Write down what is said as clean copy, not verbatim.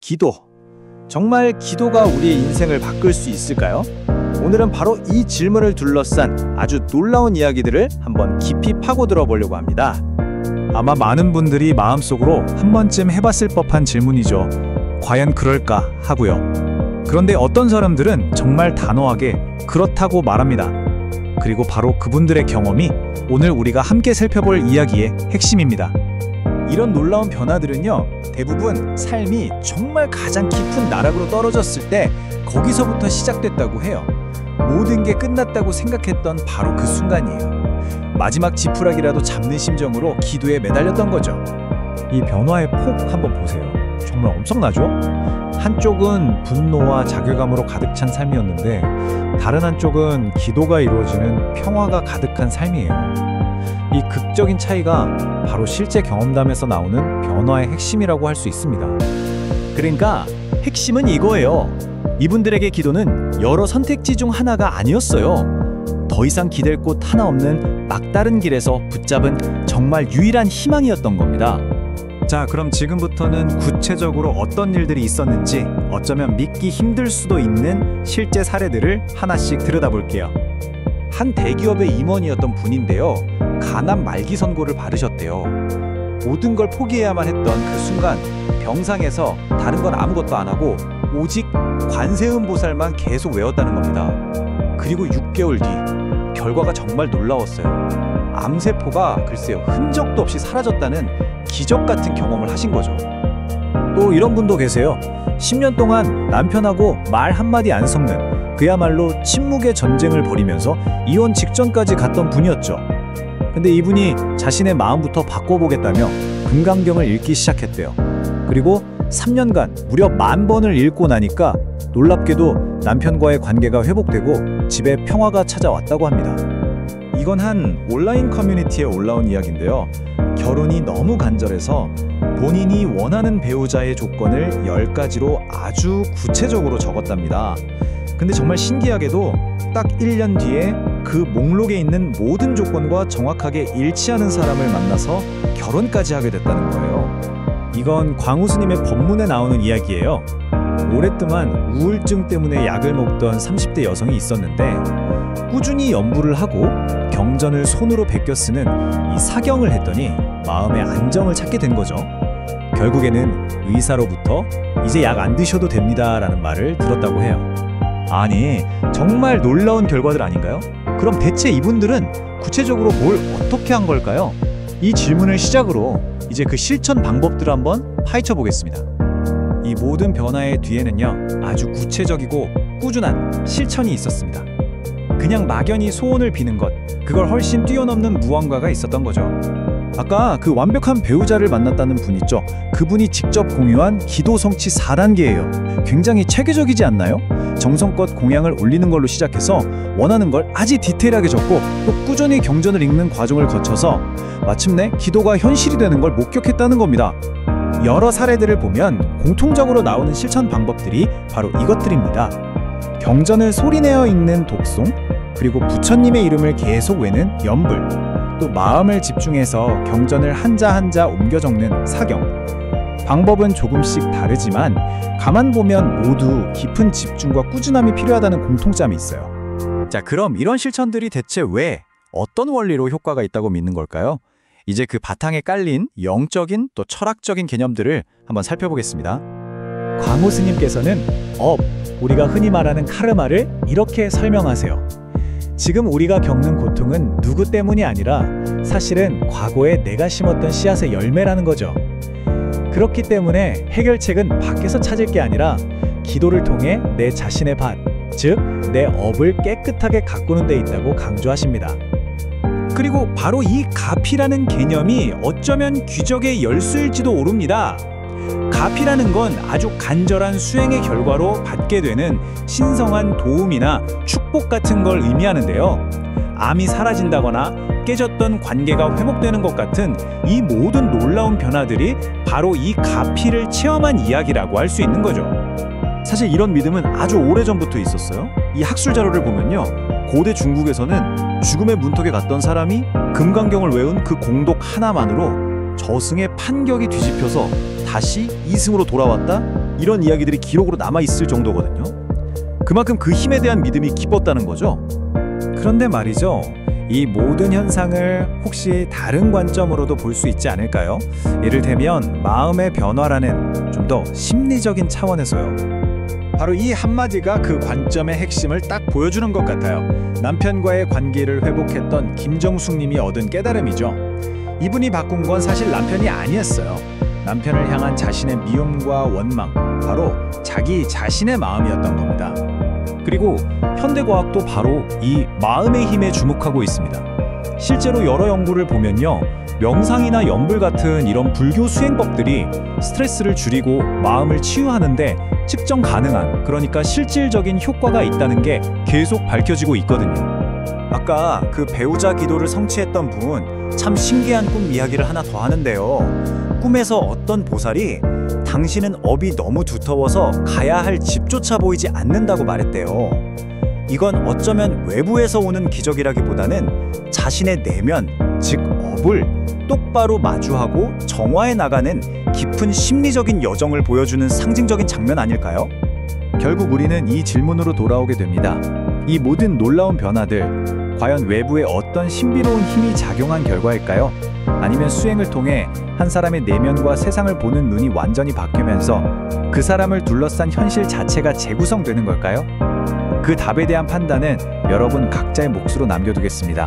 기도. 정말 기도가 우리의 인생을 바꿀 수 있을까요? 오늘은 바로 이 질문을 둘러싼 아주 놀라운 이야기들을 한번 깊이 파고들어 보려고 합니다. 아마 많은 분들이 마음속으로 한 번쯤 해봤을 법한 질문이죠. 과연 그럴까 하고요. 그런데 어떤 사람들은 정말 단호하게 그렇다고 말합니다. 그리고 바로 그분들의 경험이 오늘 우리가 함께 살펴볼 이야기의 핵심입니다. 이런 놀라운 변화들은요, 대부분 삶이 정말 가장 깊은 나락으로 떨어졌을 때 거기서부터 시작됐다고 해요. 모든 게 끝났다고 생각했던 바로 그 순간이에요. 마지막 지푸라기라도 잡는 심정으로 기도에 매달렸던 거죠. 이 변화의 폭 한번 보세요. 정말 엄청나죠? 한쪽은 분노와 자괴감으로 가득 찬 삶이었는데 다른 한쪽은 기도가 이루어지는 평화가 가득한 삶이에요. 이 극적인 차이가 바로 실제 경험담에서 나오는 변화의 핵심이라고 할 수 있습니다. 그러니까 핵심은 이거예요. 이분들에게 기도는 여러 선택지 중 하나가 아니었어요. 더 이상 기댈 곳 하나 없는 막다른 길에서 붙잡은 정말 유일한 희망이었던 겁니다. 자, 그럼 지금부터는 구체적으로 어떤 일들이 있었는지 어쩌면 믿기 힘들 수도 있는 실제 사례들을 하나씩 들여다볼게요. 한 대기업의 임원이었던 분인데요. 간암 말기 선고를 받으셨대요. 모든 걸 포기해야만 했던 그 순간 병상에서 다른 건 아무것도 안 하고 오직 관세음보살만 계속 외웠다는 겁니다. 그리고 6개월 뒤 결과가 정말 놀라웠어요. 암세포가 글쎄요, 흔적도 없이 사라졌다는 기적 같은 경험을 하신 거죠. 또 이런 분도 계세요. 10년 동안 남편하고 말 한마디 안 섞는 그야말로 침묵의 전쟁을 벌이면서 이혼 직전까지 갔던 분이었죠. 근데 이분이 자신의 마음부터 바꿔보겠다며 금강경을 읽기 시작했대요. 그리고 3년간 무려 10,000번을 읽고 나니까 놀랍게도 남편과의 관계가 회복되고 집에 평화가 찾아왔다고 합니다. 이건 한 온라인 커뮤니티에 올라온 이야기인데요. 결혼이 너무 간절해서 본인이 원하는 배우자의 조건을 10가지로 아주 구체적으로 적었답니다. 근데 정말 신기하게도 딱 1년 뒤에 그 목록에 있는 모든 조건과 정확하게 일치하는 사람을 만나서 결혼까지 하게 됐다는 거예요. 이건 광우스님의 법문에 나오는 이야기예요. 오랫동안 우울증 때문에 약을 먹던 30대 여성이 있었는데 꾸준히 연부를 하고 경전을 손으로 베껴 쓰는 이 사경을 했더니 마음의 안정을 찾게 된 거죠. 결국에는 의사로부터 이제 약 안 드셔도 됩니다 라는 말을 들었다고 해요. 아니, 정말 놀라운 결과들 아닌가요? 그럼 대체 이분들은 구체적으로 뭘 어떻게 한 걸까요? 이 질문을 시작으로 이제 그 실천 방법들을 한번 파헤쳐 보겠습니다. 이 모든 변화의 뒤에는요, 아주 구체적이고 꾸준한 실천이 있었습니다. 그냥 막연히 소원을 비는 것, 그걸 훨씬 뛰어넘는 무언가가 있었던 거죠. 아까 그 완벽한 배우자를 만났다는 분 있죠? 그분이 직접 공유한 기도 성취 4단계예요. 굉장히 체계적이지 않나요? 정성껏 공양을 올리는 걸로 시작해서 원하는 걸 아주 디테일하게 적고 또 꾸준히 경전을 읽는 과정을 거쳐서 마침내 기도가 현실이 되는 걸 목격했다는 겁니다. 여러 사례들을 보면 공통적으로 나오는 실천 방법들이 바로 이것들입니다. 경전을 소리내어 읽는 독송, 그리고 부처님의 이름을 계속 외는 연불, 또 마음을 집중해서 경전을 한자 한자 옮겨 적는 사경. 방법은 조금씩 다르지만 가만 보면 모두 깊은 집중과 꾸준함이 필요하다는 공통점이 있어요. 자, 그럼 이런 실천들이 대체 왜, 어떤 원리로 효과가 있다고 믿는 걸까요? 이제 그 바탕에 깔린 영적인 또 철학적인 개념들을 한번 살펴보겠습니다. 광호 스님께서는 우리가 흔히 말하는 카르마를 이렇게 설명하세요. 지금 우리가 겪는 고통은 누구 때문이 아니라 사실은 과거에 내가 심었던 씨앗의 열매라는 거죠. 그렇기 때문에 해결책은 밖에서 찾을 게 아니라 기도를 통해 내 자신의 밭, 즉 내 업을 깨끗하게 가꾸는 데 있다고 강조하십니다. 그리고 바로 이 가피라는 개념이 어쩌면 귀적의 열쇠일지도 모릅니다. 가피라는 건 아주 간절한 수행의 결과로 받게 되는 신성한 도움이나 축복 같은 걸 의미하는데요. 암이 사라진다거나 깨졌던 관계가 회복되는 것 같은 이 모든 놀라운 변화들이 바로 이 가피를 체험한 이야기라고 할 수 있는 거죠. 사실 이런 믿음은 아주 오래전부터 있었어요. 이 학술 자료를 보면요, 고대 중국에서는 죽음의 문턱에 갔던 사람이 금강경을 외운 그 공독 하나만으로 저승의 판격이 뒤집혀서 다시 이승으로 돌아왔다? 이런 이야기들이 기록으로 남아있을 정도거든요. 그만큼 그 힘에 대한 믿음이 깊었다는 거죠. 그런데 말이죠. 이 모든 현상을 혹시 다른 관점으로도 볼 수 있지 않을까요? 이를테면 마음의 변화라는 좀 더 심리적인 차원에서요. 바로 이 한마디가 그 관점의 핵심을 딱 보여주는 것 같아요. 남편과의 관계를 회복했던 김정숙 님이 얻은 깨달음이죠. 이분이 바꾼 건 사실 남편이 아니었어요. 남편을 향한 자신의 미움과 원망, 바로 자기 자신의 마음이었던 겁니다. 그리고 현대과학도 바로 이 마음의 힘에 주목하고 있습니다. 실제로 여러 연구를 보면요, 명상이나 염불 같은 이런 불교 수행법들이 스트레스를 줄이고 마음을 치유하는데 측정 가능한, 그러니까 실질적인 효과가 있다는 게 계속 밝혀지고 있거든요. 아까 그 배우자 기도를 성취했던 분 참 신기한 꿈 이야기를 하나 더 하는데요. 꿈에서 어떤 보살이 당신은 업이 너무 두터워서 가야 할 집조차 보이지 않는다고 말했대요. 이건 어쩌면 외부에서 오는 기적이라기보다는 자신의 내면, 즉 업을 똑바로 마주하고 정화해 나가는 깊은 심리적인 여정을 보여주는 상징적인 장면 아닐까요? 결국 우리는 이 질문으로 돌아오게 됩니다. 이 모든 놀라운 변화들, 과연 외부에 어떤 신비로운 힘이 작용한 결과일까요? 아니면 수행을 통해 한 사람의 내면과 세상을 보는 눈이 완전히 바뀌면서 그 사람을 둘러싼 현실 자체가 재구성되는 걸까요? 그 답에 대한 판단은 여러분 각자의 몫으로 남겨두겠습니다.